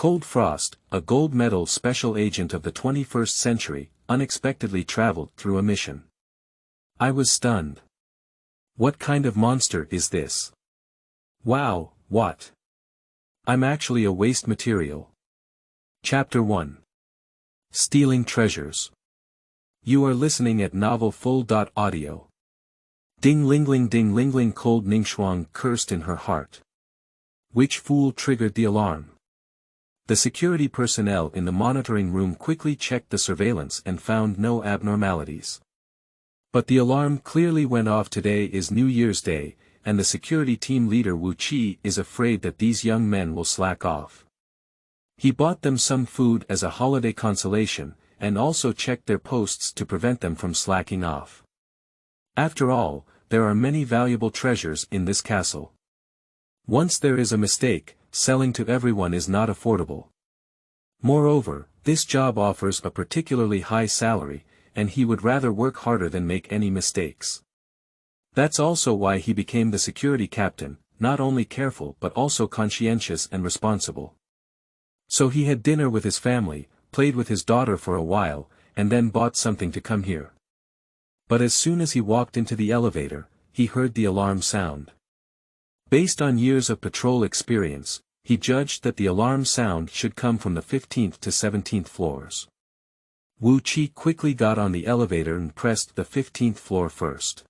Cold Frost, a gold medal special agent of the 21st century, unexpectedly traveled through a mission. I was stunned. What kind of monster is this? Wow, what? I'm actually a waste material. Chapter 1. Stealing Treasures. You are listening at Novel Full.audio. Ding ling cold Ningxuang cursed in her heart. Which fool triggered the alarm? The security personnel in the monitoring room quickly checked the surveillance and found no abnormalities. But the alarm clearly went off. Today is New Year's Day, and the security team leader Wu Qi is afraid that these young men will slack off. He bought them some food as a holiday consolation, and also checked their posts to prevent them from slacking off. After all, there are many valuable treasures in this castle. Once there is a mistake, selling to everyone is not affordable. Moreover, this job offers a particularly high salary, and he would rather work harder than make any mistakes. That's also why he became the security captain, not only careful but also conscientious and responsible. So he had dinner with his family, played with his daughter for a while, and then bought something to come here. But as soon as he walked into the elevator, he heard the alarm sound. Based on years of patrol experience, he judged that the alarm sound should come from the 15th to 17th floors. Wu Qi quickly got on the elevator and pressed the 15th floor first.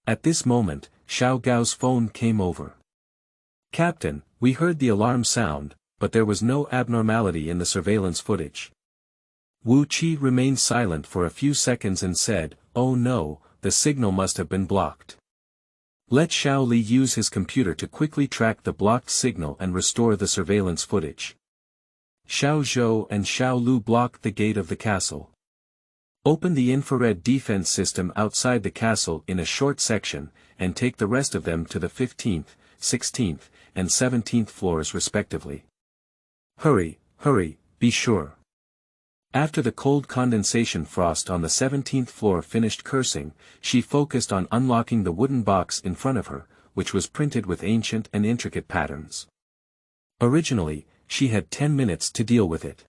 At this moment, Xiao Gao's phone came over. "Captain, we heard the alarm sound, but there was no abnormality in the surveillance footage." Wu Qi remained silent for a few seconds and said, "Oh no, the signal must have been blocked. Let Xiao Li use his computer to quickly track the blocked signal and restore the surveillance footage." Xiao Zhou and Xiao Lu blocked the gate of the castle. "Open the infrared defense system outside the castle in a short section, and take the rest of them to the 15th, 16th, and 17th floors respectively. Hurry, be sure." After the cold condensation frost on the 17th floor finished cursing, she focused on unlocking the wooden box in front of her, which was printed with ancient and intricate patterns. Originally, she had 10 minutes to deal with it.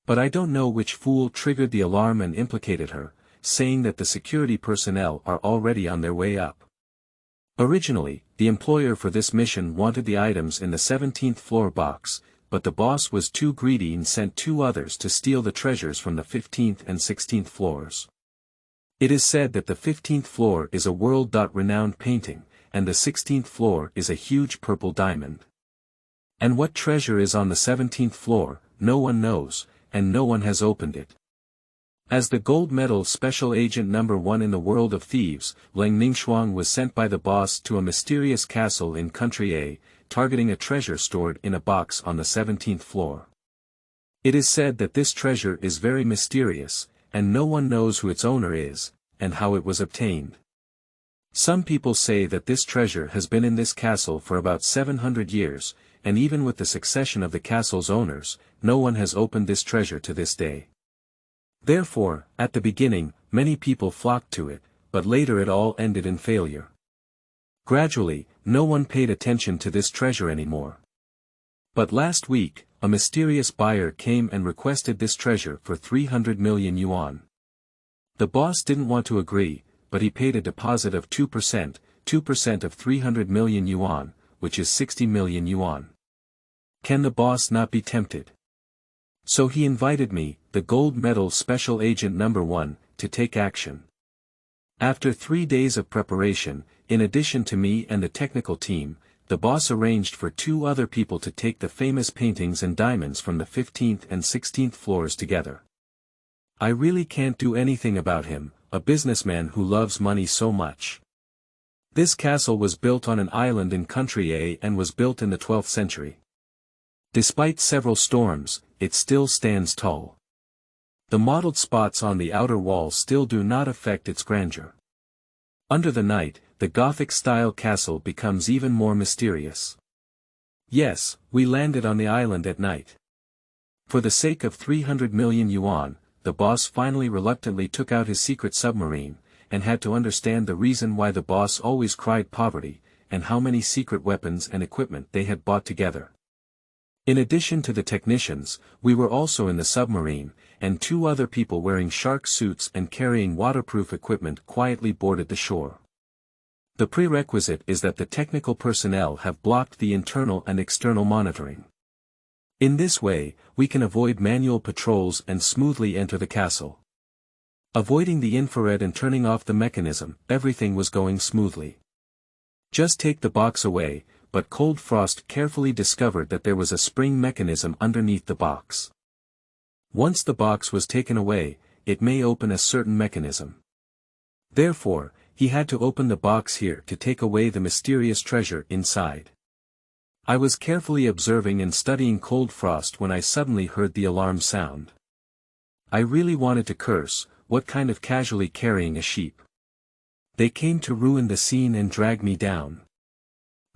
But I don't know which fool triggered the alarm and implicated her, saying that the security personnel are already on their way up. Originally, the employer for this mission wanted the items in the 17th floor box, but the boss was too greedy and sent 2 others to steal the treasures from the 15th and 16th floors. It is said that the 15th floor is a world-renowned painting, and the 16th floor is a huge purple diamond. And what treasure is on the 17th floor, no one knows, and no one has opened it. As the gold medal special agent number 1 in the world of thieves, Leng Ningxuang was sent by the boss to a mysterious castle in Country A, targeting a treasure stored in a box on the 17th floor. It is said that this treasure is very mysterious, and no one knows who its owner is, and how it was obtained. Some people say that this treasure has been in this castle for about 700 years, and even with the succession of the castle's owners, no one has opened this treasure to this day. Therefore, at the beginning, many people flocked to it, but later it all ended in failure. Gradually, no one paid attention to this treasure anymore. But last week, a mysterious buyer came and requested this treasure for 300 million yuan. The boss didn't want to agree, but he paid a deposit of 2% of 300 million yuan, which is 60 million yuan. Can the boss not be tempted? So he invited me, the gold medal special agent number 1, to take action. After 3 days of preparation, in addition to me and the technical team, the boss arranged for 2 other people to take the famous paintings and diamonds from the 15th and 16th floors together. I really can't do anything about him, a businessman who loves money so much. This castle was built on an island in Country A and was built in the 12th century. Despite several storms, it still stands tall. The mottled spots on the outer wall still do not affect its grandeur. Under the night, the Gothic-style castle becomes even more mysterious. Yes, we landed on the island at night. For the sake of 300 million yuan, the boss finally reluctantly took out his secret submarine, and had to understand the reason why the boss always cried poverty, and how many secret weapons and equipment they had bought together. In addition to the technicians, we were also in the submarine, and 2 other people wearing shark suits and carrying waterproof equipment quietly boarded the shore. The prerequisite is that the technical personnel have blocked the internal and external monitoring. In this way, we can avoid manual patrols and smoothly enter the castle. Avoiding the infrared and turning off the mechanism, everything was going smoothly. Just take the box away, but Cold Frost carefully discovered that there was a spring mechanism underneath the box. Once the box was taken away, it may open a certain mechanism. Therefore, he had to open the box here to take away the mysterious treasure inside. I was carefully observing and studying Cold Frost when I suddenly heard the alarm sound. I really wanted to curse, what kind of casually carrying a sheep? They came to ruin the scene and drag me down.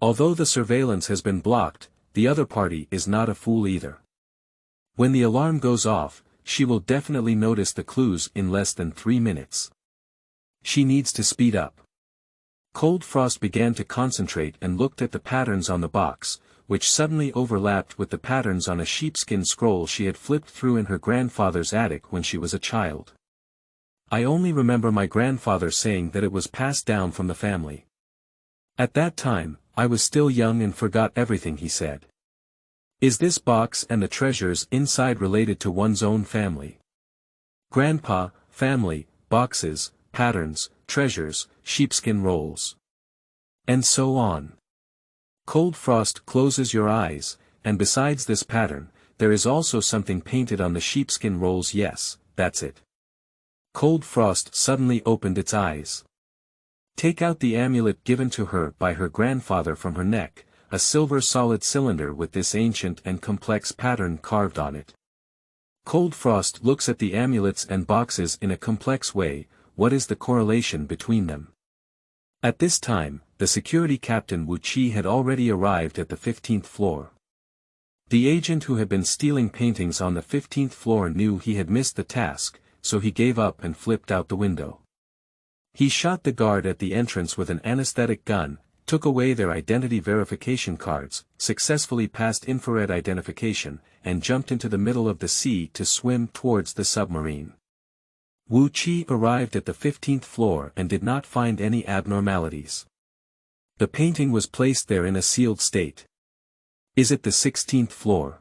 Although the surveillance has been blocked, the other party is not a fool either. When the alarm goes off, she will definitely notice the clues in less than 3 minutes. She needs to speed up. Cold Frost began to concentrate and looked at the patterns on the box, which suddenly overlapped with the patterns on a sheepskin scroll she had flipped through in her grandfather's attic when she was a child. I only remember my grandfather saying that it was passed down from the family. At that time, I was still young and forgot everything he said. Is this box and the treasures inside related to one's own family? Grandpa, family, boxes, patterns, treasures, sheepskin rolls. And so on. Cold Frost closes your eyes, and besides this pattern, there is also something painted on the sheepskin rolls. Yes, that's it. Cold Frost suddenly opened its eyes. Take out the amulet given to her by her grandfather from her neck, a silver solid cylinder with this ancient and complex pattern carved on it. Cold Frost looks at the amulets and boxes in a complex way. What is the correlation between them? At this time, the security captain Wu Qi had already arrived at the 15th floor. The agent who had been stealing paintings on the 15th floor knew he had missed the task, so he gave up and flipped out the window. He shot the guard at the entrance with an anesthetic gun, took away their identity verification cards, successfully passed infrared identification, and jumped into the middle of the sea to swim towards the submarine. Wu Qi arrived at the 15th floor and did not find any abnormalities. The painting was placed there in a sealed state. Is it the 16th floor?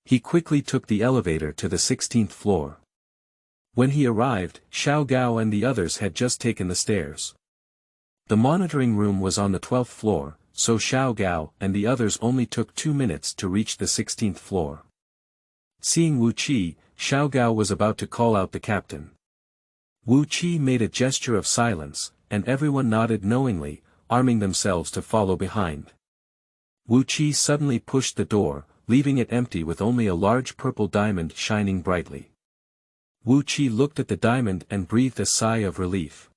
He quickly took the elevator to the 16th floor. When he arrived, Xiao Gao and the others had just taken the stairs. The monitoring room was on the 12th floor, so Xiao Gao and the others only took 2 minutes to reach the 16th floor. Seeing Wu Qi, Xiao Gao was about to call out the captain. Wu Qi made a gesture of silence, and everyone nodded knowingly, arming themselves to follow behind. Wu Qi suddenly pushed the door, leaving it empty with only a large purple diamond shining brightly. Wu Qi looked at the diamond and breathed a sigh of relief.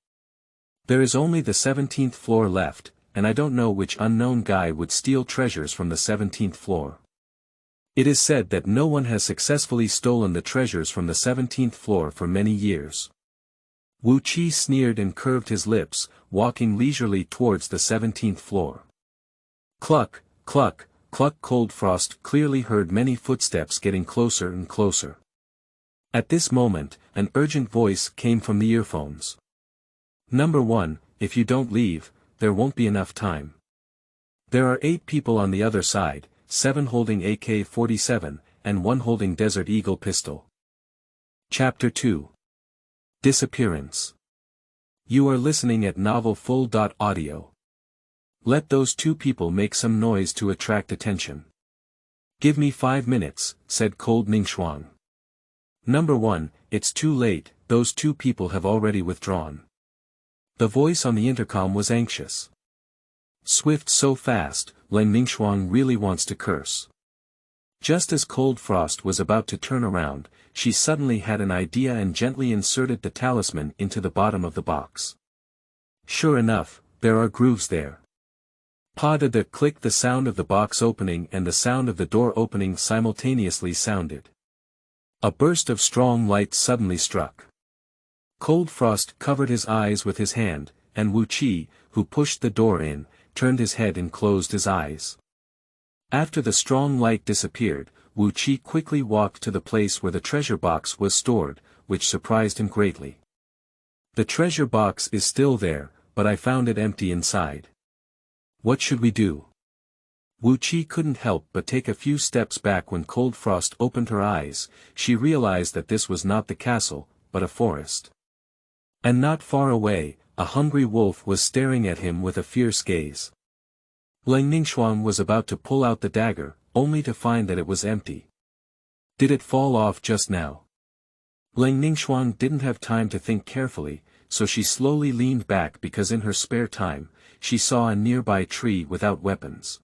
There is only the 17th floor left, and I don't know which unknown guy would steal treasures from the 17th floor. It is said that no one has successfully stolen the treasures from the 17th floor for many years. Wu Qi sneered and curved his lips, walking leisurely towards the 17th floor. Cluck, cluck, cluck. Cold Frost clearly heard many footsteps getting closer and closer. At this moment, an urgent voice came from the earphones. Number 1, if you don't leave, there won't be enough time. There are 8 people on the other side, 7 holding AK-47, and 1 holding Desert Eagle pistol. Chapter 2. Disappearance. You are listening at novelfull.audio. Let those 2 people make some noise to attract attention. Give me 5 minutes, said Cold Ningxuang. Number 1, it's too late, those 2 people have already withdrawn. The voice on the intercom was anxious. Swift, so fast, Leng Ningxuang really wants to curse. Just as Cold Frost was about to turn around, she suddenly had an idea and gently inserted the talisman into the bottom of the box. Sure enough, there are grooves there. Pa-da-da click. The sound of the box opening and the sound of the door opening simultaneously sounded. A burst of strong light suddenly struck. Cold Frost covered his eyes with his hand, and Wu Qi, who pushed the door in, turned his head and closed his eyes. After the strong light disappeared, Wu Qi quickly walked to the place where the treasure box was stored, which surprised him greatly. The treasure box is still there, but I found it empty inside. What should we do? Wu Qi couldn't help but take a few steps back when Cold Frost opened her eyes. She realized that this was not the castle, but a forest. And not far away, a hungry wolf was staring at him with a fierce gaze. Leng Ningxuang was about to pull out the dagger, only to find that it was empty. Did it fall off just now? Leng Ningxuang didn't have time to think carefully, so she slowly leaned back because in her spare time, she saw a nearby tree without weapons.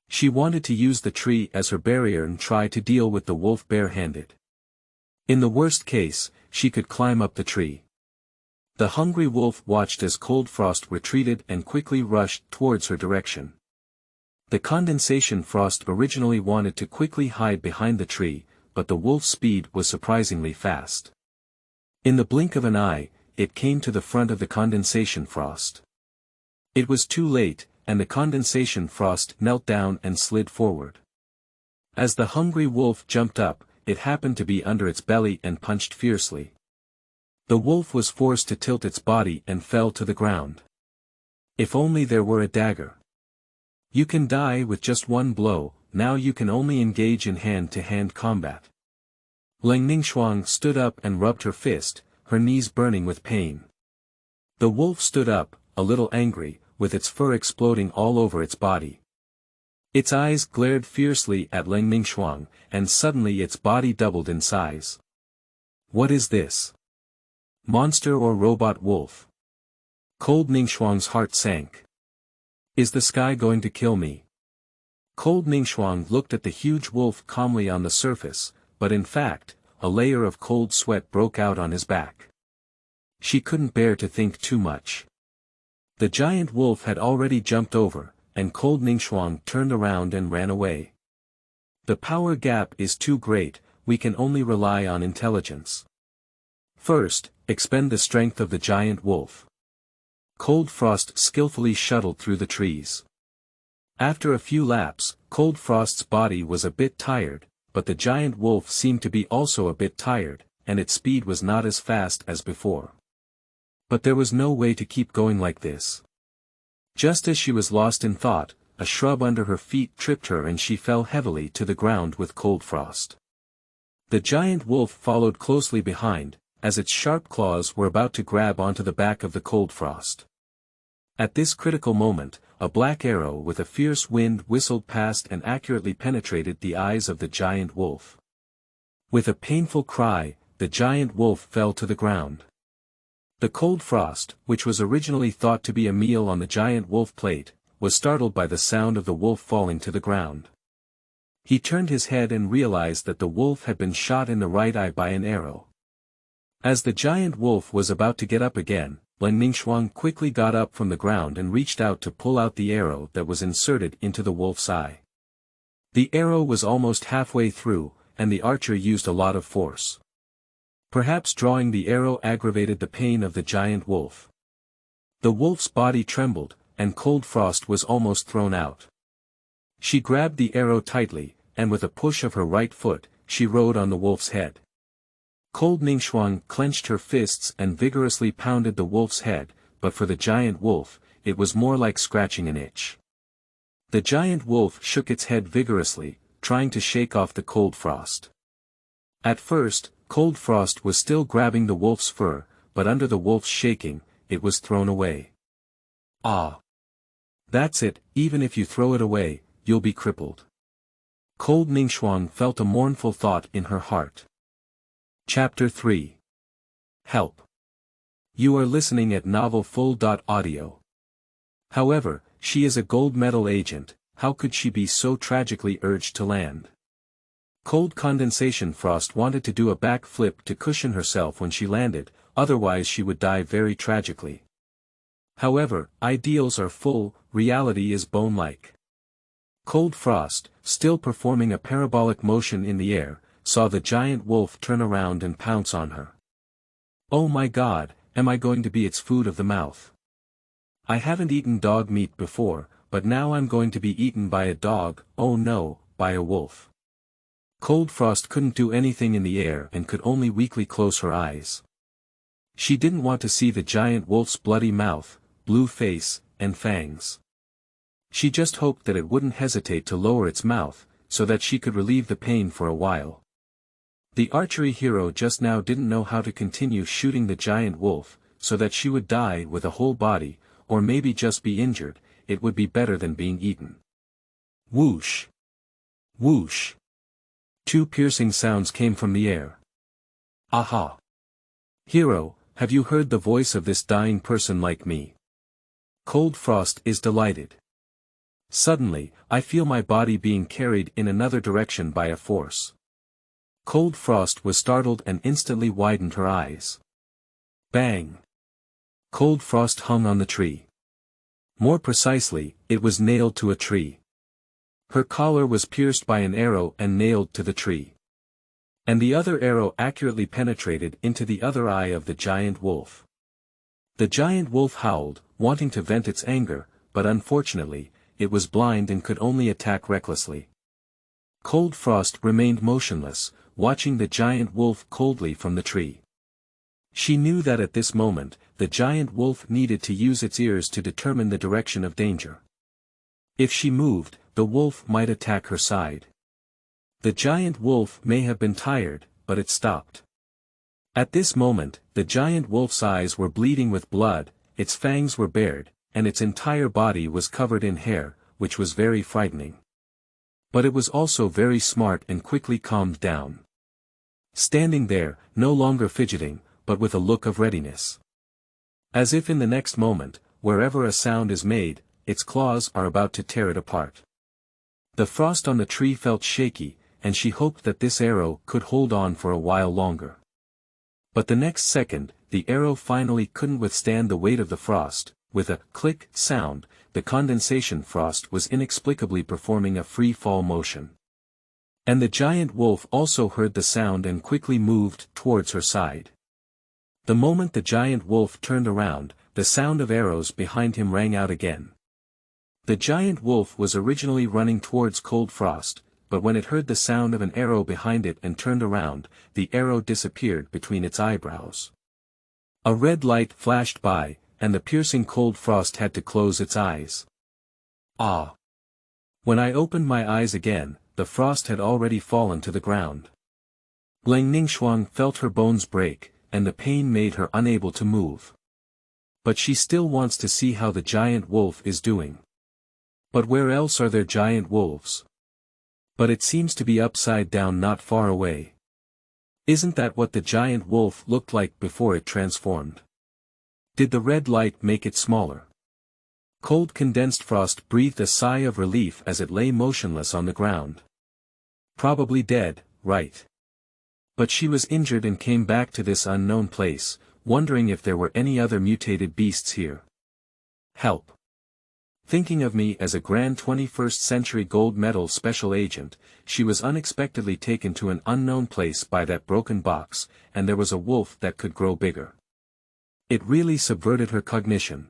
She wanted to use the tree as her barrier and try to deal with the wolf bare-handed. In the worst case, she could climb up the tree. The hungry wolf watched as Cold Frost retreated and quickly rushed towards her direction. The condensation frost originally wanted to quickly hide behind the tree, but the wolf's speed was surprisingly fast. In the blink of an eye, it came to the front of the condensation frost. It was too late, and the condensation frost knelt down and slid forward. As the hungry wolf jumped up, it happened to be under its belly and punched fiercely. The wolf was forced to tilt its body and fell to the ground. If only there were a dagger. You can die with just one blow, now you can only engage in hand-to-hand combat. Leng Ningxuang stood up and rubbed her fist, her knees burning with pain. The wolf stood up, a little angry, with its fur exploding all over its body. Its eyes glared fiercely at Leng Ningxuang, and suddenly its body doubled in size. What is this? Monster or robot wolf? Cold Ningxuang's heart sank. Is the sky going to kill me? Cold Ningxuang looked at the huge wolf calmly on the surface, but in fact, a layer of cold sweat broke out on his back. She couldn't bear to think too much. The giant wolf had already jumped over, and Cold Ningxuang turned around and ran away. The power gap is too great, we can only rely on intelligence. First, expend the strength of the giant wolf. Cold Frost skillfully shuttled through the trees. After a few laps, Cold Frost's body was a bit tired, but the giant wolf seemed to be also a bit tired, and its speed was not as fast as before. But there was no way to keep going like this. Just as she was lost in thought, a shrub under her feet tripped her and she fell heavily to the ground with Cold Frost. The giant wolf followed closely behind, as its sharp claws were about to grab onto the back of the Cold Frost. At this critical moment, a black arrow with a fierce wind whistled past and accurately penetrated the eyes of the giant wolf. With a painful cry, the giant wolf fell to the ground. The Cold Frost, which was originally thought to be a meal on the giant wolf plate, was startled by the sound of the wolf falling to the ground. He turned his head and realized that the wolf had been shot in the right eye by an arrow. As the giant wolf was about to get up again, Leng Ningxuang quickly got up from the ground and reached out to pull out the arrow that was inserted into the wolf's eye. The arrow was almost halfway through, and the archer used a lot of force. Perhaps drawing the arrow aggravated the pain of the giant wolf. The wolf's body trembled, and Cold Frost was almost thrown out. She grabbed the arrow tightly, and with a push of her right foot, she rode on the wolf's head. Cold Ningxuang clenched her fists and vigorously pounded the wolf's head, but for the giant wolf, it was more like scratching an itch. The giant wolf shook its head vigorously, trying to shake off the Cold Frost. At first, Cold Frost was still grabbing the wolf's fur, but under the wolf's shaking, it was thrown away. Ah! That's it, even if you throw it away, you'll be crippled. Cold Ningxuang felt a mournful thought in her heart. Chapter 3. Help. You are listening at novelfull.audio. However, she is a gold medal agent, how could she be so tragically urged to land? Cold Condensation Frost wanted to do a backflip to cushion herself when she landed, otherwise she would die very tragically. However, ideals are full, reality is bone-like. Cold Frost, still performing a parabolic motion in the air, saw the giant wolf turn around and pounce on her. Oh my God, am I going to be its food of the mouth? I haven't eaten dog meat before, but now I'm going to be eaten by a dog, oh no, by a wolf. Cold Frost couldn't do anything in the air and could only weakly close her eyes. She didn't want to see the giant wolf's bloody mouth, blue face, and fangs. She just hoped that it wouldn't hesitate to lower its mouth, so that she could relieve the pain for a while. The archery hero just now didn't know how to continue shooting the giant wolf, so that she would die with a whole body, or maybe just be injured. It would be better than being eaten. Whoosh! Whoosh! Two piercing sounds came from the air. Aha! Hero, have you heard the voice of this dying person like me? Cold Frost is delighted. Suddenly, I feel my body being carried in another direction by a force. Cold Frost was startled and instantly widened her eyes. Bang! Cold Frost hung on the tree. More precisely, it was nailed to a tree. Her collar was pierced by an arrow and nailed to the tree. And the other arrow accurately penetrated into the other eye of the giant wolf. The giant wolf howled, wanting to vent its anger, but unfortunately, it was blind and could only attack recklessly. Cold Frost remained motionless, watching the giant wolf coldly from the tree. She knew that at this moment, the giant wolf needed to use its ears to determine the direction of danger. If she moved, the wolf might attack her side. The giant wolf may have been tired, but it stopped. At this moment, the giant wolf's eyes were bleeding with blood, its fangs were bared, and its entire body was covered in hair, which was very frightening. But it was also very smart and quickly calmed down. Standing there, no longer fidgeting, but with a look of readiness. As if in the next moment, wherever a sound is made, its claws are about to tear it apart. The frost on the tree felt shaky, and she hoped that this arrow could hold on for a while longer. But the next second, the arrow finally couldn't withstand the weight of the frost. With a click sound, the condensation frost was inexplicably performing a free fall motion. And the giant wolf also heard the sound and quickly moved towards her side. The moment the giant wolf turned around, the sound of arrows behind him rang out again. The giant wolf was originally running towards Cold Frost, but when it heard the sound of an arrow behind it and turned around, the arrow disappeared between its eyebrows. A red light flashed by, and the piercing Cold Frost had to close its eyes. Ah! When I opened my eyes again, the frost had already fallen to the ground. Lang Ningxuang felt her bones break, and the pain made her unable to move. But she still wants to see how the giant wolf is doing. But where else are there giant wolves? But it seems to be upside down not far away. Isn't that what the giant wolf looked like before it transformed? Did the red light make it smaller? Cold Condensed Frost breathed a sigh of relief as it lay motionless on the ground. Probably dead, right? But she was injured and came back to this unknown place, wondering if there were any other mutated beasts here. Help! Thinking of me as a grand 21st century gold medal special agent, she was unexpectedly taken to an unknown place by that broken box, and there was a wolf that could grow bigger. It really subverted her cognition.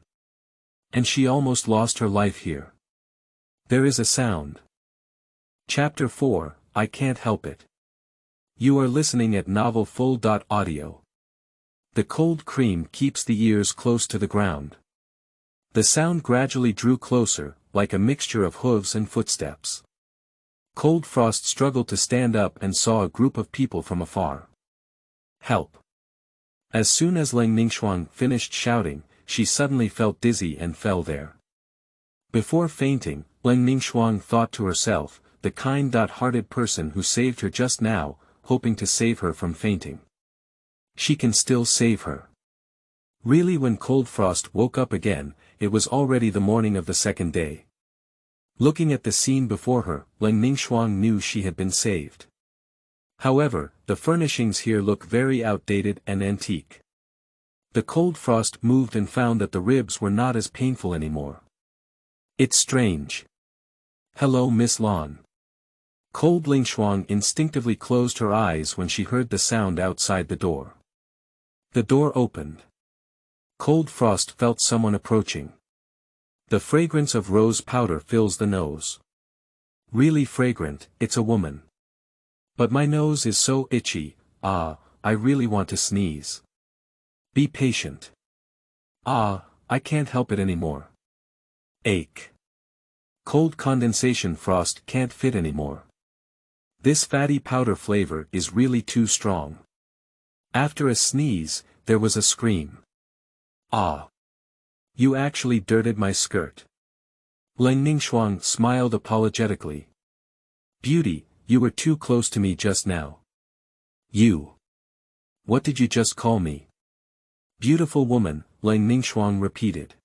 And she almost lost her life here. There is a sound. Chapter 4, I Can't Help It. You are listening at novelfull.audio. The cold cream keeps the ears close to the ground. The sound gradually drew closer, like a mixture of hooves and footsteps. Cold Frost struggled to stand up and saw a group of people from afar. Help! As soon as Lang Ningxuang finished shouting, she suddenly felt dizzy and fell there. Before fainting, Lang Ningxuang thought to herself, the kind-hearted person who saved her just now, hoping to save her from fainting. She can still save her. Really, when Cold Frost woke up again, it was already the morning of the second day. Looking at the scene before her, Lang Ningxuang knew she had been saved. However, the furnishings here look very outdated and antique. The Cold Frost moved and found that the ribs were not as painful anymore. It's strange. Hello, Miss Lan. Cold Ningxuang instinctively closed her eyes when she heard the sound outside the door. The door opened. Cold Frost felt someone approaching. The fragrance of rose powder fills the nose. Really fragrant, it's a woman. But my nose is so itchy, I really want to sneeze. Be patient. I can't help it anymore. Ache. Cold condensation frost can't fit anymore. This fatty powder flavor is really too strong. After a sneeze, there was a scream. You actually dirted my skirt. Leng Ningxuang smiled apologetically. Beauty, you were too close to me just now. You. What did you just call me? Beautiful woman, Leng Ningxuang repeated.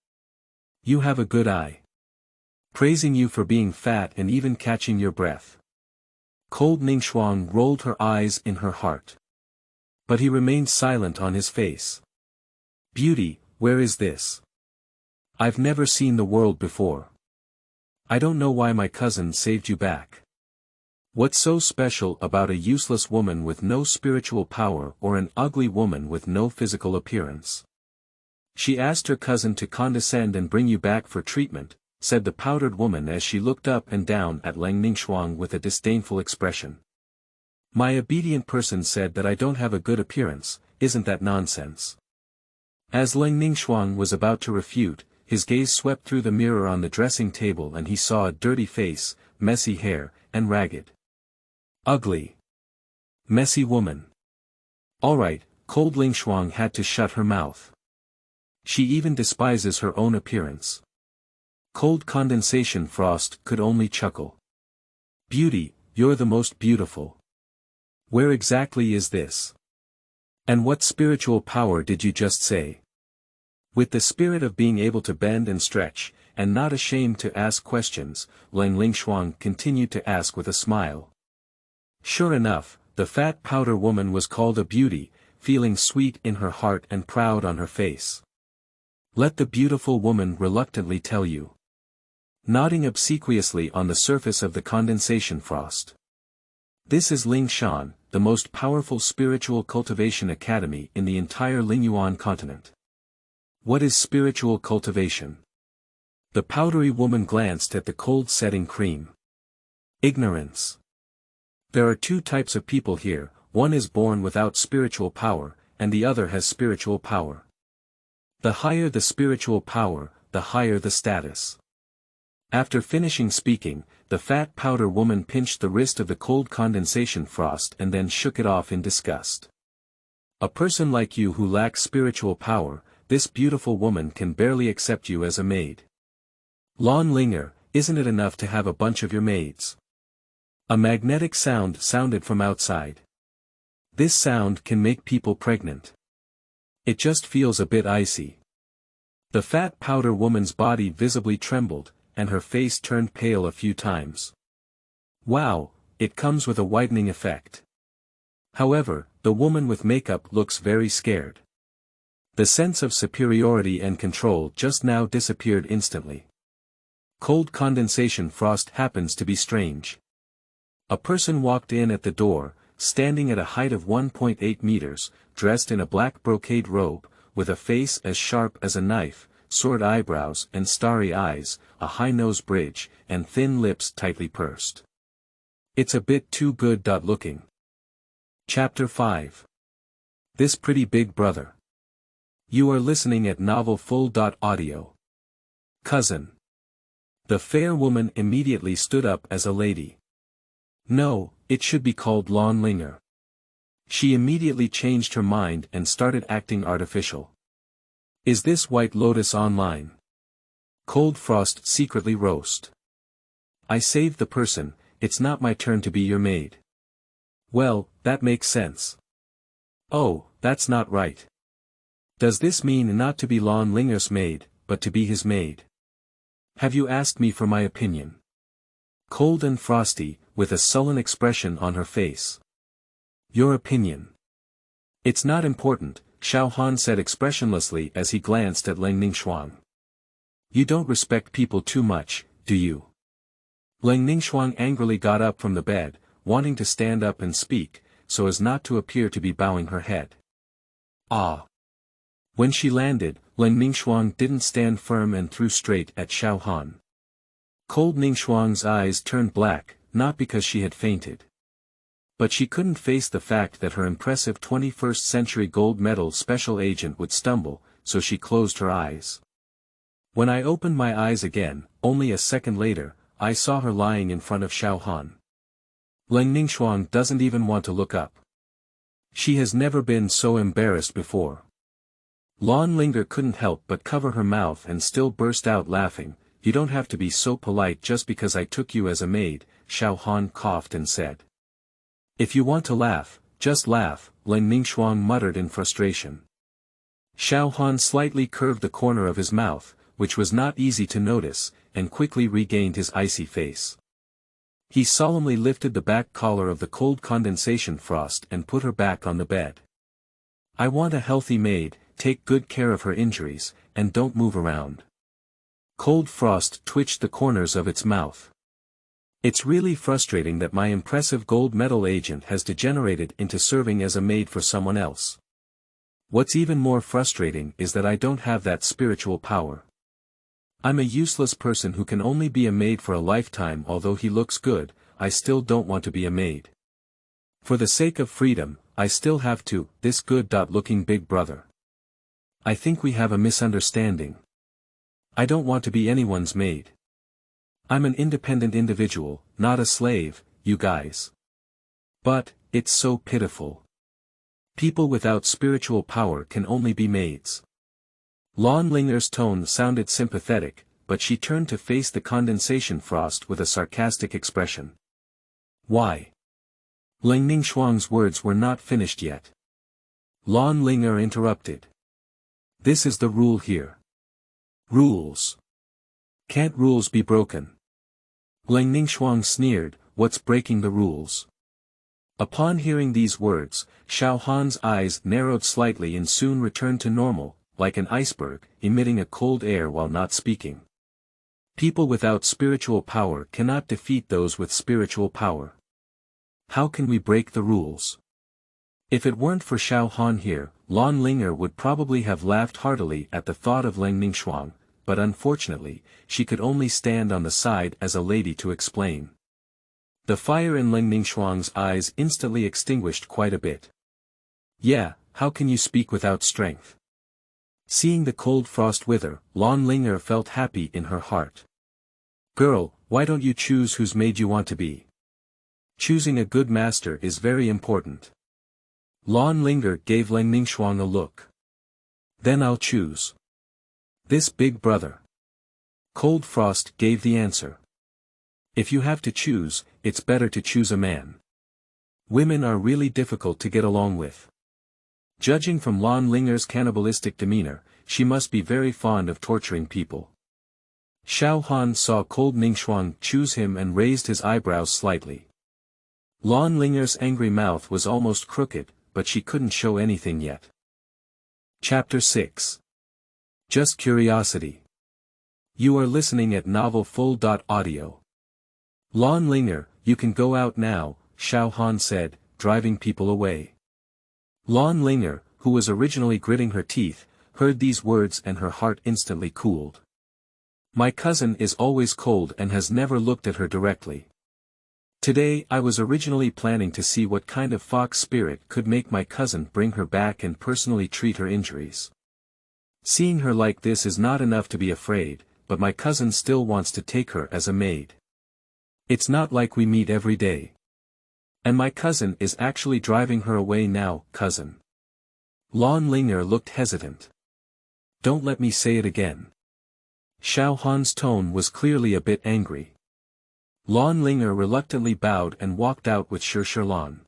You have a good eye. Praising you for being fat and even catching your breath. Cold Ningxuang rolled her eyes in her heart. But he remained silent on his face. Beauty, where is this? I've never seen the world before. I don't know why my cousin saved you back. What's so special about a useless woman with no spiritual power or an ugly woman with no physical appearance? She asked her cousin to condescend and bring you back for treatment, said the powdered woman as she looked up and down at Leng Ningxuang with a disdainful expression. My obedient person said that I don't have a good appearance, isn't that nonsense? As Leng Ningxuang was about to refute, his gaze swept through the mirror on the dressing table and he saw a dirty face, messy hair, and ragged. Ugly. Messy woman. Alright, Cold Ningxuang had to shut her mouth. She even despises her own appearance. Cold condensation frost could only chuckle. Beauty, you're the most beautiful. Where exactly is this? And what spiritual power did you just say? With the spirit of being able to bend and stretch, and not ashamed to ask questions, Leng Ningxuang continued to ask with a smile. Sure enough, the fat powder woman was called a beauty, feeling sweet in her heart and proud on her face. Let the beautiful woman reluctantly tell you. Nodding obsequiously on the surface of the condensation frost. This is Ling Shan, the most powerful spiritual cultivation academy in the entire Lingyuan continent. What is spiritual cultivation? The powdery woman glanced at the cold setting cream. Ignorance. There are two types of people here, one is born without spiritual power, and the other has spiritual power. The higher the spiritual power, the higher the status. After finishing speaking, the fat powder woman pinched the wrist of the cold condensation frost and then shook it off in disgust. A person like you who lacks spiritual power, this beautiful woman can barely accept you as a maid. Lon Linger, isn't it enough to have a bunch of your maids? A magnetic sound sounded from outside. This sound can make people pregnant. It just feels a bit icy. The fat powder woman's body visibly trembled, and her face turned pale a few times. Wow, it comes with a whitening effect. However, the woman with makeup looks very scared. The sense of superiority and control just now disappeared instantly. Cold condensation frost happens to be strange. A person walked in at the door, standing at a height of 1.8 meters, dressed in a black brocade robe, with a face as sharp as a knife, sword eyebrows and starry eyes, a high nose bridge, and thin lips tightly pursed. It's a bit too good. Looking. Chapter 5. This pretty big brother. You are listening at Novel Full. Audio. Cousin. The fair woman immediately stood up as a lady. No, it should be called Lon Linger. She immediately changed her mind and started acting artificial. Is this White Lotus online? Cold Frost secretly roast. I saved the person, it's not my turn to be your maid. Well, that makes sense. Oh, that's not right. Does this mean not to be Lon Linger's maid, but to be his maid? Have you asked me for my opinion? Cold and frosty, with a sullen expression on her face. Your opinion. It's not important, Xiao Han said expressionlessly as he glanced at Leng Ningxuang. You don't respect people too much, do you? Leng Ningxuang angrily got up from the bed, wanting to stand up and speak, so as not to appear to be bowing her head. Ah! When she landed, Ling Ningxuang didn't stand firm and threw straight at Xiao Han. Cold Ningxuang's eyes turned black, not because she had fainted. But she couldn't face the fact that her impressive 21st century gold medal special agent would stumble, so she closed her eyes. When I opened my eyes again, only a second later, I saw her lying in front of Xiao Han. Ling Ningxuang doesn't even want to look up. She has never been so embarrassed before. Lan Linger couldn't help but cover her mouth and still burst out laughing. You don't have to be so polite just because I took you as a maid, Xiao Han coughed and said. If you want to laugh, just laugh, Ling Ningxuang muttered in frustration. Xiao Han slightly curved the corner of his mouth, which was not easy to notice, and quickly regained his icy face. He solemnly lifted the back collar of the cold condensation frost and put her back on the bed. I want a healthy maid, take good care of her injuries, and don't move around. Cold frost twitched the corners of its mouth. It's really frustrating that my impressive gold medal agent has degenerated into serving as a maid for someone else. What's even more frustrating is that I don't have that spiritual power. I'm a useless person who can only be a maid for a lifetime. Although he looks good, I still don't want to be a maid. For the sake of freedom, I still have to, this good-looking big brother. I think we have a misunderstanding. I don't want to be anyone's maid. I'm an independent individual, not a slave, you guys. But, it's so pitiful. People without spiritual power can only be maids. Lan Linger's tone sounded sympathetic, but she turned to face the condensation frost with a sarcastic expression. Why? Ling Ningxuang's words were not finished yet. Lan Linger interrupted. This is the rule here. Rules. Can't rules be broken? Ling Ningxuang sneered, what's breaking the rules? Upon hearing these words, Xiao Han's eyes narrowed slightly and soon returned to normal, like an iceberg, emitting a cold air while not speaking. People without spiritual power cannot defeat those with spiritual power. How can we break the rules? If it weren't for Xiao Han here, Lan Linger would probably have laughed heartily at the thought of Ling Ningxuang, but unfortunately, she could only stand on the side as a lady to explain. The fire in Ling Ningxuang's eyes instantly extinguished quite a bit. Yeah, how can you speak without strength? Seeing the cold frost wither, Lan Linger felt happy in her heart. Girl, why don't you choose whose maid you want to be? Choosing a good master is very important. Lan Linger gave Ling Ningxuang a look. Then I'll choose. This big brother. Cold frost gave the answer. If you have to choose, it's better to choose a man. Women are really difficult to get along with. Judging from Lan Linger's cannibalistic demeanor, she must be very fond of torturing people. Xiao Han saw Cold Ningxuang choose him and raised his eyebrows slightly. Lan Linger's angry mouth was almost crooked, but she couldn't show anything yet. Chapter 6. Just Curiosity. You are listening at novelfull.audio. Lan Linger, you can go out now, Xiao Han said, driving people away. Lan Linger, who was originally gritting her teeth, heard these words and her heart instantly cooled. My cousin is always cold and has never looked at her directly. Today I was originally planning to see what kind of fox spirit could make my cousin bring her back and personally treat her injuries. Seeing her like this is not enough to be afraid, but my cousin still wants to take her as a maid. It's not like we meet every day. And my cousin is actually driving her away now, cousin. Lan Linger looked hesitant. Don't let me say it again. Xiao Han's tone was clearly a bit angry. Lan Linger reluctantly bowed and walked out with Lan.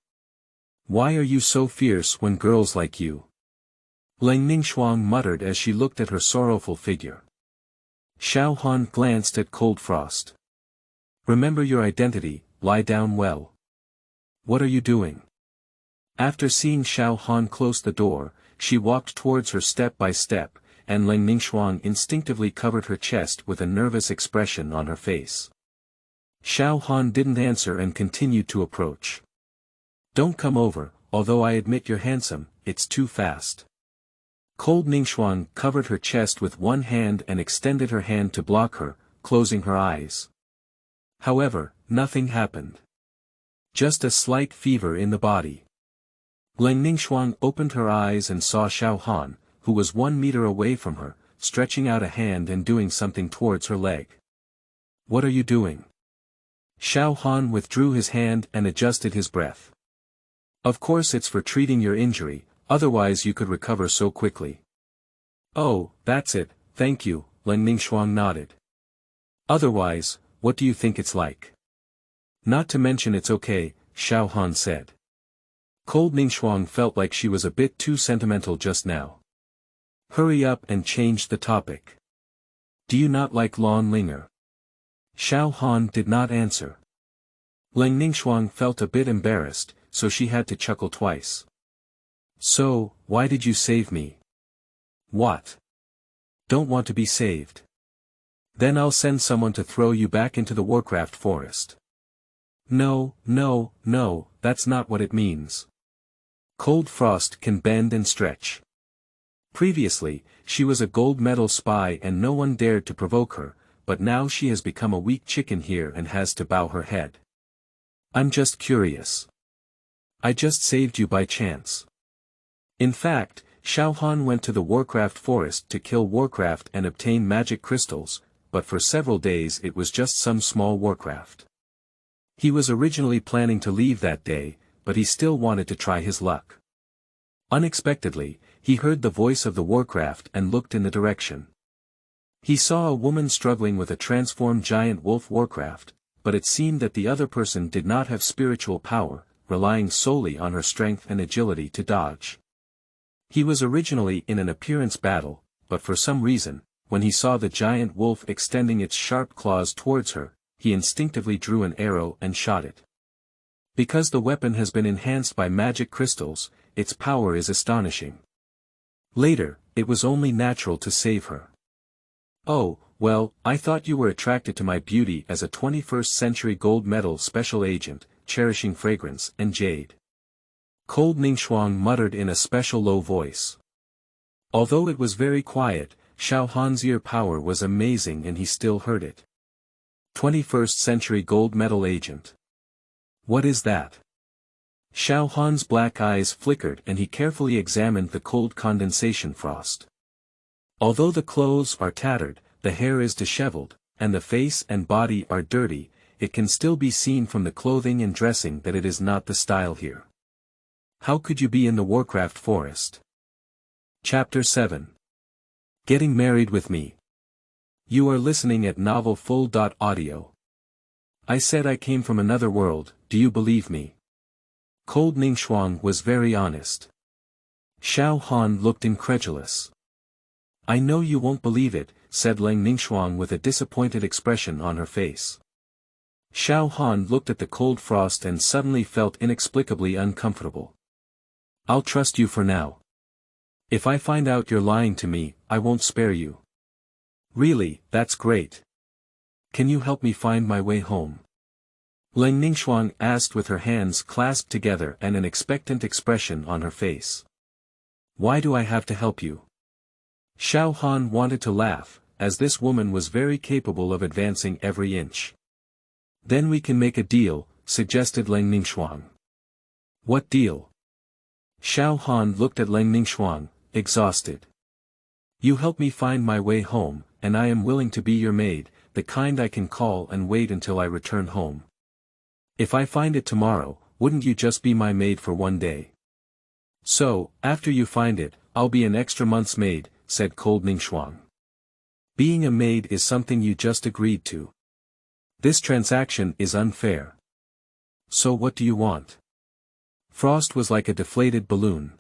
Why are you so fierce when girls like you? Ling Ningxuang muttered as she looked at her sorrowful figure. Xiao Han glanced at Cold Frost. Remember your identity, lie down well. What are you doing? After seeing Xiao Han close the door, she walked towards her step by step, and Ling Ningxuang instinctively covered her chest with a nervous expression on her face. Xiao Han didn't answer and continued to approach. Don't come over, although I admit you're handsome, it's too fast. Cold Ningxuang covered her chest with one hand and extended her hand to block her, closing her eyes. However, nothing happened. Just a slight fever in the body. Leng Ningxuang opened her eyes and saw Xiao Han, who was 1 meter away from her, stretching out a hand and doing something towards her leg. "What are you doing?" Xiao Han withdrew his hand and adjusted his breath. "Of course it's for treating your injury, otherwise you could recover so quickly." "Oh, that's it, thank you," Leng Ningxuang nodded. "Otherwise, what do you think it's like?" "Not to mention it's okay," Xiao Han said. Cold Ningxuang felt like she was a bit too sentimental just now. "Hurry up and change the topic. Do you not like Lon Linger?" Xiao Han did not answer. Leng Ningxuang felt a bit embarrassed, so she had to chuckle twice. "So, why did you save me?" "What? Don't want to be saved? Then I'll send someone to throw you back into the Warcraft forest." No, that's not what it means. Cold frost can bend and stretch. Previously, she was a gold medal spy and no one dared to provoke her, but now she has become a weak chicken here and has to bow her head. "I'm just curious. I just saved you by chance." In fact, Xiao Han went to the Warcraft forest to kill Warcraft and obtain magic crystals, but for several days it was just some small Warcraft. He was originally planning to leave that day, but he still wanted to try his luck. Unexpectedly, he heard the voice of the Warcraft and looked in the direction. He saw a woman struggling with a transformed giant wolf Warcraft, but it seemed that the other person did not have spiritual power, relying solely on her strength and agility to dodge. He was originally in an appearance battle, but for some reason, when he saw the giant wolf extending its sharp claws towards her, he instinctively drew an arrow and shot it. Because the weapon has been enhanced by magic crystals, its power is astonishing. Later, it was only natural to save her. "Oh, well, I thought you were attracted to my beauty as a 21st century gold medal special agent, cherishing fragrance and jade." Cold Ningxuang muttered in a special low voice. Although it was very quiet, Xiao Han's ear power was amazing and he still heard it. 21st century gold medal agent. What is that? Xiao Han's black eyes flickered and he carefully examined the cold condensation frost. Although the clothes are tattered, the hair is disheveled, and the face and body are dirty, it can still be seen from the clothing and dressing that it is not the style here. How could you be in the Warcraft forest? Chapter 7. Getting Married with Me. You are listening at novelfull.audio. I said I came from another world, do you believe me? Cold Ningxuang was very honest. Xiao Han looked incredulous. "I know you won't believe it," said Leng Ningxuang with a disappointed expression on her face. Xiao Han looked at the cold frost and suddenly felt inexplicably uncomfortable. "I'll trust you for now. If I find out you're lying to me, I won't spare you." "Really, that's great. Can you help me find my way home?" Leng Ningxuang asked with her hands clasped together and an expectant expression on her face. "Why do I have to help you?" Xiao Han wanted to laugh, as this woman was very capable of advancing every inch. "Then we can make a deal," suggested Leng Ningxuang. "What deal?" Xiao Han looked at Leng Ningxuang, exhausted. "You help me find my way home, and I am willing to be your maid, the kind I can call and wait until I return home. If I find it tomorrow, wouldn't you just be my maid for one day?" "So, after you find it, I'll be an extra month's maid," said Cold Ningxuang. "Being a maid is something you just agreed to. This transaction is unfair. So what do you want?" Frost was like a deflated balloon.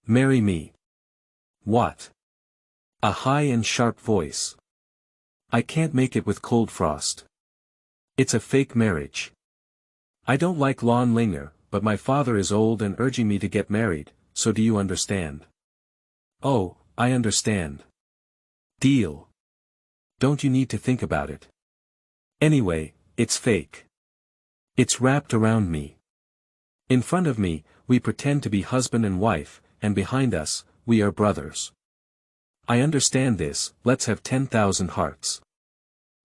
"Marry me." "What?" A high and sharp voice. "I can't make it with Cold Frost. It's a fake marriage. I don't like Lon Linger, but my father is old and urging me to get married, so do you understand?" "Oh, I understand. Deal. Don't you need to think about it? Anyway, it's fake. It's wrapped around me. In front of me, we pretend to be husband and wife, and behind us, we are brothers. I understand this, let's have 10,000 hearts.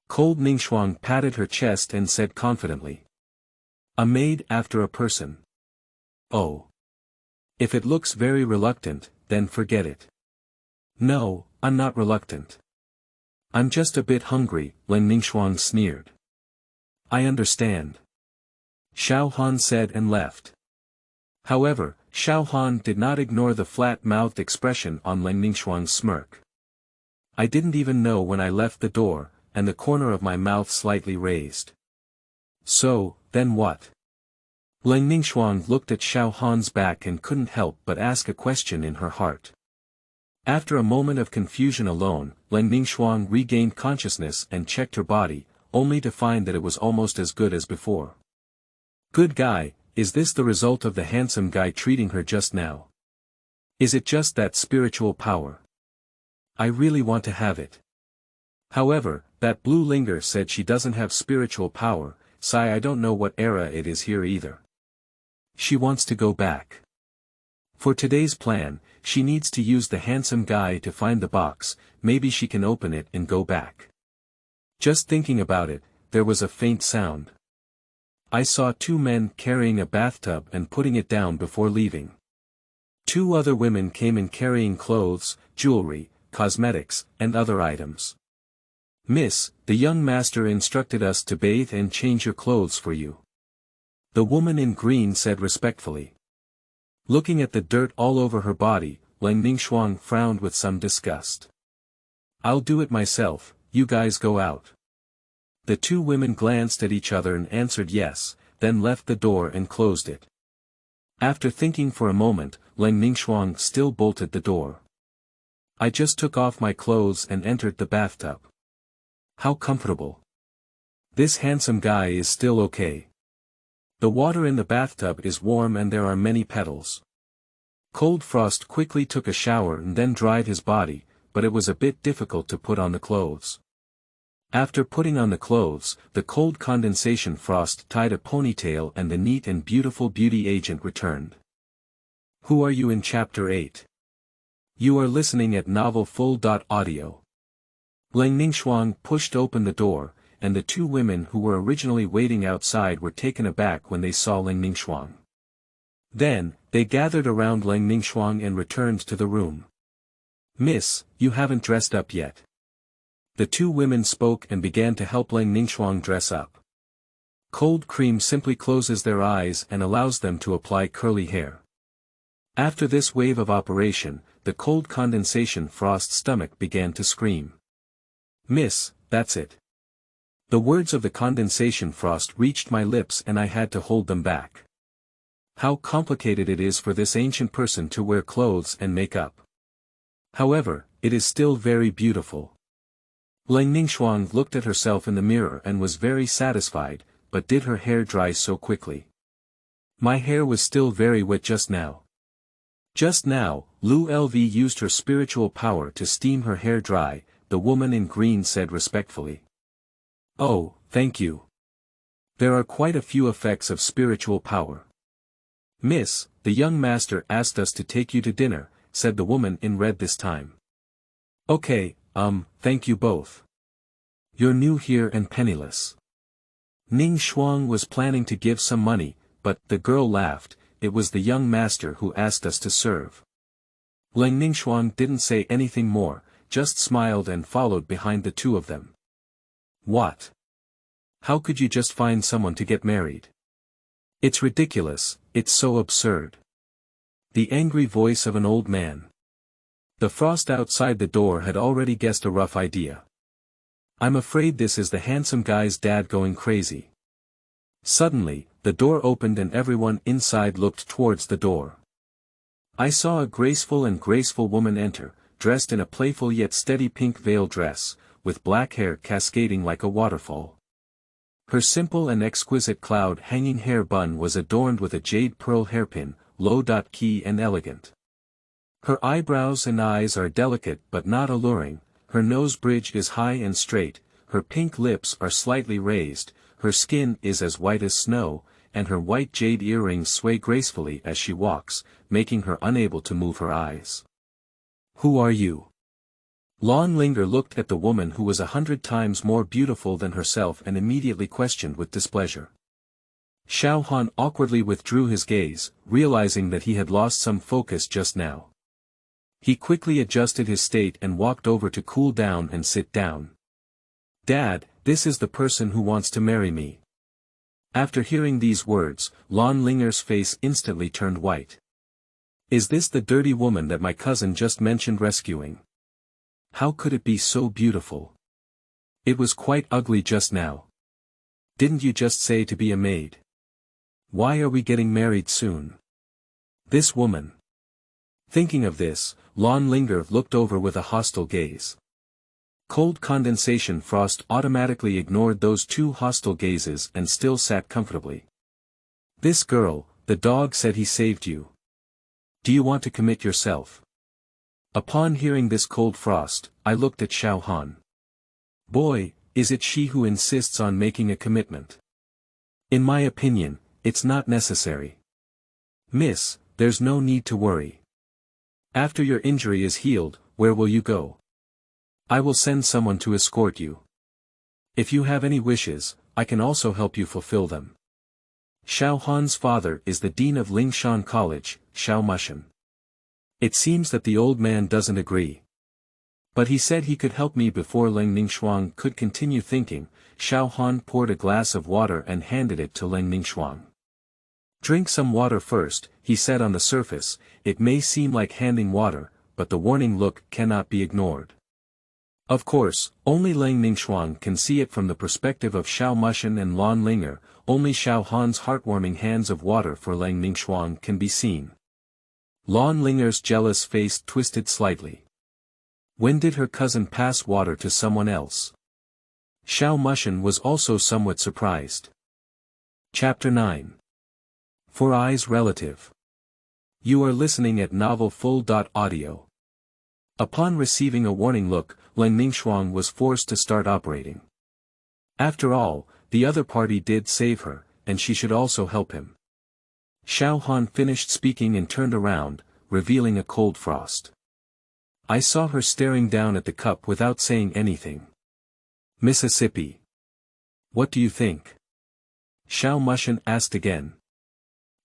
Cold Ningxuang patted her chest and said confidently. A maid after a person. Oh. If it looks very reluctant, then forget it. No, I'm not reluctant. I'm just a bit hungry, Leng Ningxuang sneered. I understand. Xiao Han said and left. However, Xiao Han did not ignore the flat-mouthed expression on Leng Ningxuang's smirk. I didn't even know when I left the door, and the corner of my mouth slightly raised. So, then what? Leng Ningxuang looked at Xiao Han's back and couldn't help but ask a question in her heart. After a moment of confusion alone, Leng Ningxuang regained consciousness and checked her body, only to find that it was almost as good as before. Good guy, is this the result of the handsome guy treating her just now? Is it just that spiritual power? I really want to have it. However, that blue linger said she doesn't have spiritual power, sigh I don't know what era it is here either. She wants to go back. For today's plan, she needs to use the handsome guy to find the box, maybe she can open it and go back. Just thinking about it, there was a faint sound. I saw two men carrying a bathtub and putting it down before leaving. Two other women came in carrying clothes, jewelry, cosmetics, and other items. Miss, the young master instructed us to bathe and change your clothes for you. The woman in green said respectfully. Looking at the dirt all over her body, Leng Ningxuang frowned with some disgust. I'll do it myself, you guys go out. The two women glanced at each other and answered yes, then left the door and closed it. After thinking for a moment, Leng Ningxuang still bolted the door. I just took off my clothes and entered the bathtub. How comfortable. This handsome guy is still okay. The water in the bathtub is warm and there are many petals. Cold Frost quickly took a shower and then dried his body, but it was a bit difficult to put on the clothes. After putting on the clothes, the Cold Condensation Frost tied a ponytail and the neat and beautiful beauty agent returned. Who are you in Chapter 8? You are listening at novelfull.audio. Leng Ningxuang pushed open the door, and the two women who were originally waiting outside were taken aback when they saw Leng Ningxuang. Then, they gathered around Leng Ningxuang and returned to the room. Miss, you haven't dressed up yet. The two women spoke and began to help Leng Ningxuang dress up. Cold cream simply closes their eyes and allows them to apply curly hair. After this wave of operation, the Cold Condensation Frost's stomach began to scream. Miss, that's it. The words of the condensation frost reached my lips and I had to hold them back. How complicated it is for this ancient person to wear clothes and makeup. However, it is still very beautiful. Leng Ningxuang looked at herself in the mirror and was very satisfied, but did her hair dry so quickly? My hair was still very wet just now. Just now, Lu Lv used her spiritual power to steam her hair dry, the woman in green said respectfully. Oh, thank you. There are quite a few effects of spiritual power. Miss, the young master asked us to take you to dinner, said the woman in red this time. Okay, thank you both. You're new here and penniless. Ningxuang was planning to give some money, but the girl laughed, it was the young master who asked us to serve. Leng Ningxuang didn't say anything more, just smiled and followed behind the two of them. What? How could you just find someone to get married? It's ridiculous, it's so absurd. The angry voice of an old man. The frost outside the door had already guessed a rough idea. I'm afraid this is the handsome guy's dad going crazy. Suddenly, the door opened and everyone inside looked towards the door. I saw a graceful woman enter, dressed in a playful yet steady pink veil dress, with black hair cascading like a waterfall. Her simple and exquisite cloud-hanging hair bun was adorned with a jade pearl hairpin, low-key and elegant. Her eyebrows and eyes are delicate but not alluring, her nose bridge is high and straight, her pink lips are slightly raised, her skin is as white as snow, and her white jade earrings sway gracefully as she walks, making her unable to move her eyes. Who are you? Lan Linger looked at the woman who was 100 times more beautiful than herself and immediately questioned with displeasure. Xiao Han awkwardly withdrew his gaze, realizing that he had lost some focus just now. He quickly adjusted his state and walked over to cool down and sit down. Dad, this is the person who wants to marry me. After hearing these words, Lan Linger's face instantly turned white. Is this the dirty woman that my cousin just mentioned rescuing? How could it be so beautiful? It was quite ugly just now. Didn't you just say to be a maid? Why are we getting married soon? This woman. Thinking of this, Lan Linger looked over with a hostile gaze. Cold condensation frost automatically ignored those two hostile gazes and still sat comfortably. This girl, the dog said he saved you. Do you want to commit yourself? Upon hearing this cold frost, I looked at Xiao Han. Boy, is it she who insists on making a commitment. In my opinion, it's not necessary. Miss, there's no need to worry. After your injury is healed, where will you go? I will send someone to escort you. If you have any wishes, I can also help you fulfill them. Xiao Han's father is the dean of Lingshan College, Xiao Mushan. It seems that the old man doesn't agree. But he said he could help me before Leng Ningxuang could continue thinking. Xiao Han poured a glass of water and handed it to Leng Ningxuang. Drink some water first, he said. On the surface, it may seem like handing water, but the warning look cannot be ignored. Of course, only Leng Ningxuang can see it from the perspective of Xiao Mushan and Lan Linger. Only Xiao Han's heartwarming hands of water for Leng Ningxuang can be seen. Lan Linger's jealous face twisted slightly. When did her cousin pass water to someone else? Xiao Mushan was also somewhat surprised. Chapter 9. For Eyes Relative. You are listening at novelfull.audio. Upon receiving a warning look, Leng Ningxuang was forced to start operating. After all, the other party did save her, and she should also help him. Xiao Han finished speaking and turned around, revealing a cold frost. I saw her staring down at the cup without saying anything. Mississippi. What do you think? Xiao Mushan asked again.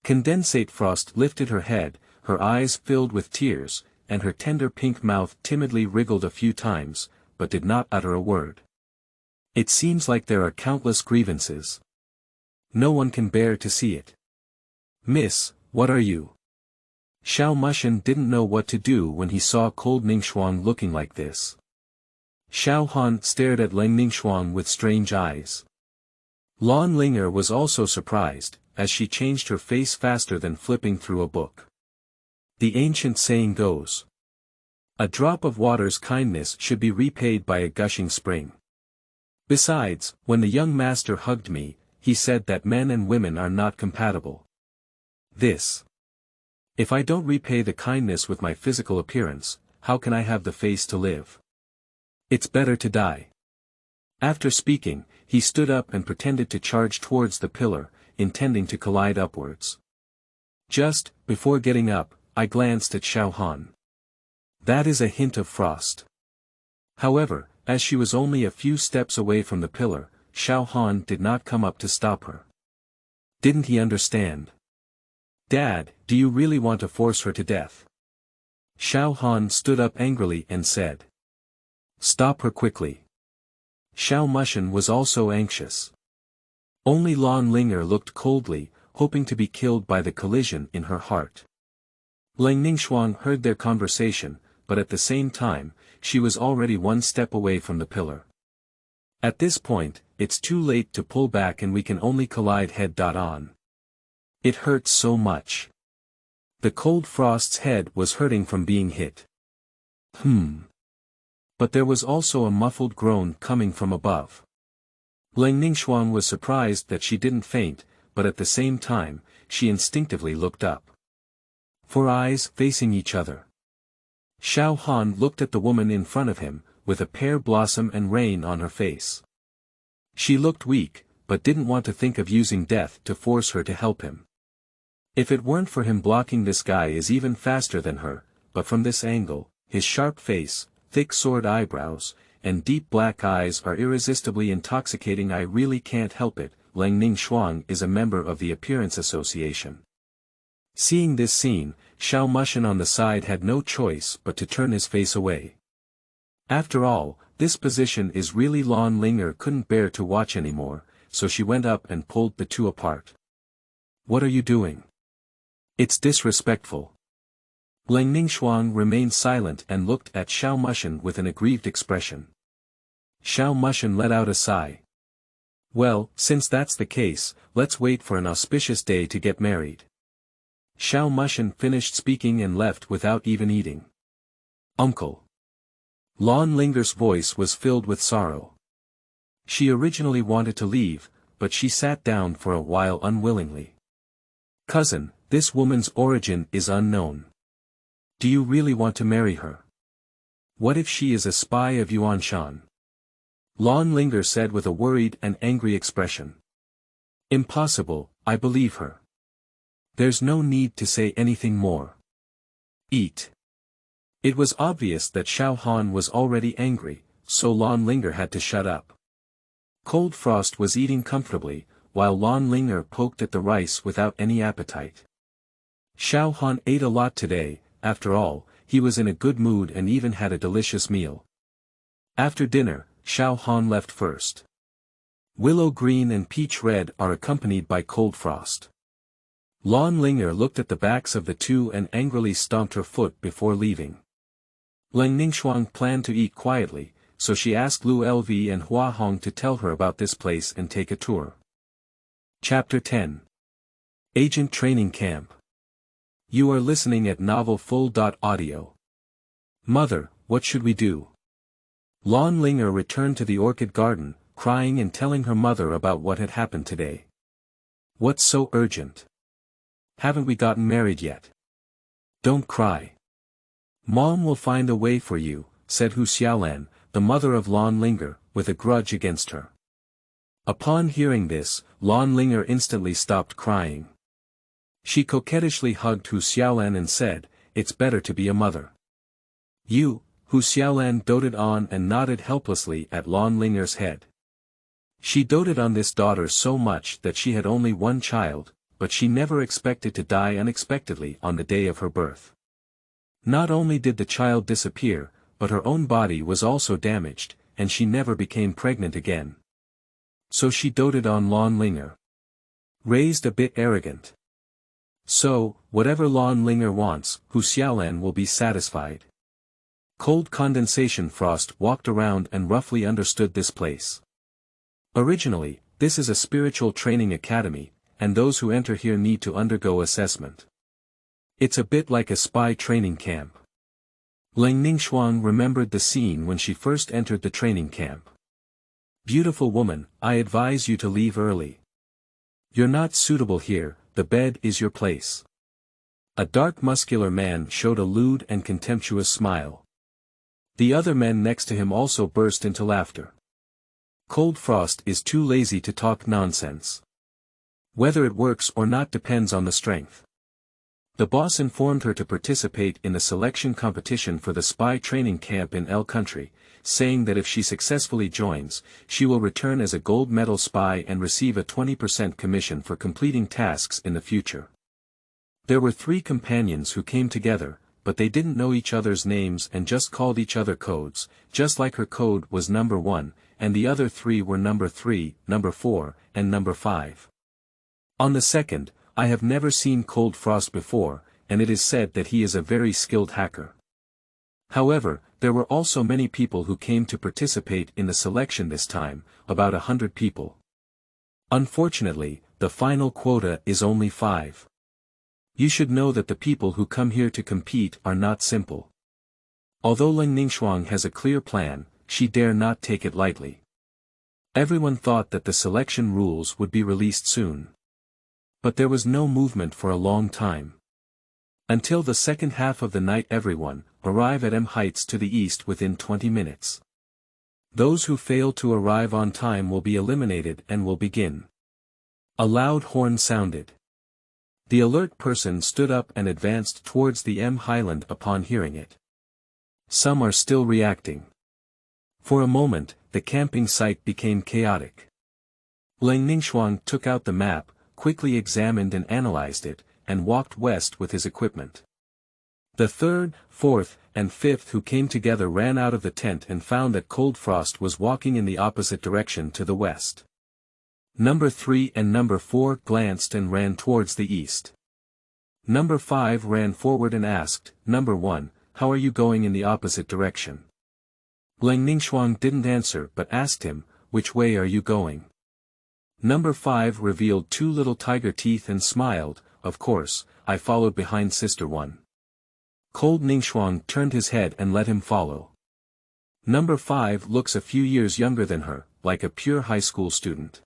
Condensate frost lifted her head, her eyes filled with tears, and her tender pink mouth timidly wriggled a few times, but did not utter a word. It seems like there are countless grievances. No one can bear to see it. Miss, what are you? Xiao Mushan didn't know what to do when he saw cold Ningxuang looking like this. Xiao Han stared at Leng Ningxuang with strange eyes. Lan Linger was also surprised, as she changed her face faster than flipping through a book. The ancient saying goes, a drop of water's kindness should be repaid by a gushing spring. Besides, when the young master hugged me, he said that men and women are not compatible. If I don't repay the kindness with my physical appearance, how can I have the face to live? It's better to die. After speaking, he stood up and pretended to charge towards the pillar, intending to collide upwards. Just before getting up, I glanced at Xiao Han. That is a hint of frost. However, as she was only a few steps away from the pillar, Xiao Han did not come up to stop her. Didn't he understand? Dad, do you really want to force her to death? Xiao Han stood up angrily and said. Stop her quickly. Xiao Mushan was also anxious. Only Lan Linger looked coldly, hoping to be killed by the collision in her heart. Leng Ningxuang heard their conversation, but at the same time, she was already one step away from the pillar. At this point, it's too late to pull back and we can only collide head-on. It hurts so much. The cold frost's head was hurting from being hit. But there was also a muffled groan coming from above. Leng Ningxuang was surprised that she didn't faint, but at the same time, she instinctively looked up. For eyes facing each other. Xiao Han looked at the woman in front of him, with a pear blossom and rain on her face. She looked weak, but didn't want to think of using death to force her to help him. If it weren't for him blocking, this guy is even faster than her, but from this angle, his sharp face, thick sword eyebrows, and deep black eyes are irresistibly intoxicating. I really can't help it. Lang Ning-shuang is a member of the Appearance Association. Seeing this scene, Xiao Mushin on the side had no choice but to turn his face away. After all, this position is really Lan Linger couldn't bear to watch anymore, so she went up and pulled the two apart. What are you doing? It's disrespectful. Lang Ning-shuang remained silent and looked at Xiao Mushin with an aggrieved expression. Xiao Mushin let out a sigh. Well, since that's the case, let's wait for an auspicious day to get married. Xiao Mushin finished speaking and left without even eating. Uncle. Lan Linger's voice was filled with sorrow. She originally wanted to leave, but she sat down for a while unwillingly. Cousin, this woman's origin is unknown. Do you really want to marry her? What if she is a spy of Yuan Shan? Lan Linger said with a worried and angry expression. Impossible, I believe her. There's no need to say anything more. Eat. It was obvious that Xiao Han was already angry, so Lan Linger had to shut up. Cold Frost was eating comfortably, while Lan Linger poked at the rice without any appetite. Xiao Han ate a lot today. After all, he was in a good mood and even had a delicious meal. After dinner, Xiao Han left first. Willow Green and Peach Red are accompanied by Cold Frost. Lan Linger looked at the backs of the two and angrily stomped her foot before leaving. Lang Ning-shuang planned to eat quietly, so she asked Lu Lv and Hua Hong to tell her about this place and take a tour. Chapter 10. Agent Training Camp. You are listening at novelfull.audio. Mother, what should we do? Lan Linger returned to the orchid garden, crying and telling her mother about what had happened today. What's so urgent? Haven't we gotten married yet? Don't cry. Mom will find a way for you, said Hu Xiaolan, the mother of Lan Linger, with a grudge against her. Upon hearing this, Lan Linger instantly stopped crying. She coquettishly hugged Hu Xiaolan and said, it's better to be a mother. You, Hu Xiaolan doted on and nodded helplessly at Lan Linger's head. She doted on this daughter so much that she had only one child, but she never expected to die unexpectedly on the day of her birth. Not only did the child disappear, but her own body was also damaged, and she never became pregnant again. So she doted on Lan Linger. Raised a bit arrogant. So, whatever Lan Linger wants, Hu Xiaolan will be satisfied. Cold Condensation Frost walked around and roughly understood this place. Originally, this is a spiritual training academy, and those who enter here need to undergo assessment. It's a bit like a spy training camp. Lang Ning-shuang remembered the scene when she first entered the training camp. Beautiful woman, I advise you to leave early. You're not suitable here, the bed is your place. A dark muscular man showed a lewd and contemptuous smile. The other men next to him also burst into laughter. Cold Frost is too lazy to talk nonsense. Whether it works or not depends on the strength. The boss informed her to participate in the selection competition for the spy training camp in L Country, saying that if she successfully joins, she will return as a gold medal spy and receive a 20% commission for completing tasks in the future. There were 3 companions who came together, but they didn't know each other's names and just called each other codes, just like her code was number 1, and the other 3 were number 3, number 4, and number 5. On the second, I have never seen Cold Frost before, and it is said that he is a very skilled hacker. However, there were also many people who came to participate in the selection this time, about 100 people. Unfortunately, the final quota is only 5. You should know that the people who come here to compete are not simple. Although Lang Ning-shuang has a clear plan, she dare not take it lightly. Everyone thought that the selection rules would be released soon. But there was no movement for a long time. Until the second half of the night everyone arrive at M Heights to the east within 20 minutes. Those who fail to arrive on time will be eliminated and will begin. A loud horn sounded. The alert person stood up and advanced towards the M Highland upon hearing it. Some are still reacting. For a moment, the camping site became chaotic. Leng Ningxuang took out the map, quickly examined and analyzed it, and walked west with his equipment. The third, fourth, and fifth who came together ran out of the tent and found that Cold Frost was walking in the opposite direction to the west. Number 3 and number 4 glanced and ran towards the east. Number 5 ran forward and asked, "Number 1, how are you going in the opposite direction?" Leng Ningxuang didn't answer but asked him, "Which way are you going?" Number 5 revealed 2 little tiger teeth and smiled, "Of course, I followed behind Sister 1. Cold Ningxuang turned his head and let him follow. Number 5 looks a few years younger than her, like a pure high school student.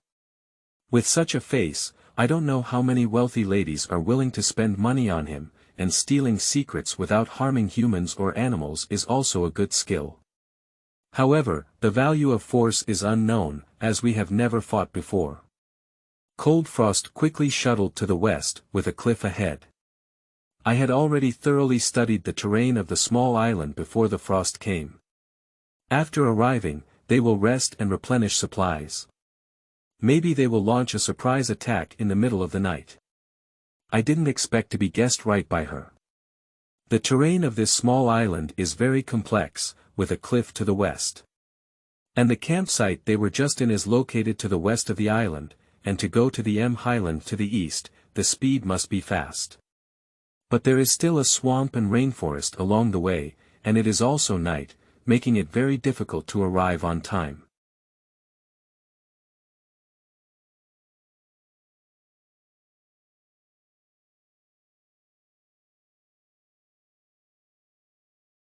With such a face, I don't know how many wealthy ladies are willing to spend money on him, and stealing secrets without harming humans or animals is also a good skill. However, the value of force is unknown, as we have never fought before." Cold Frost quickly shuttled to the west, with a cliff ahead. "I had already thoroughly studied the terrain of the small island before the frost came. After arriving, they will rest and replenish supplies. Maybe they will launch a surprise attack in the middle of the night. I didn't expect to be guessed right by her. The terrain of this small island is very complex, with a cliff to the west. And the campsite they were just in is located to the west of the island, and to go to the Highland to the east, the speed must be fast. But there is still a swamp and rainforest along the way, and it is also night, making it very difficult to arrive on time.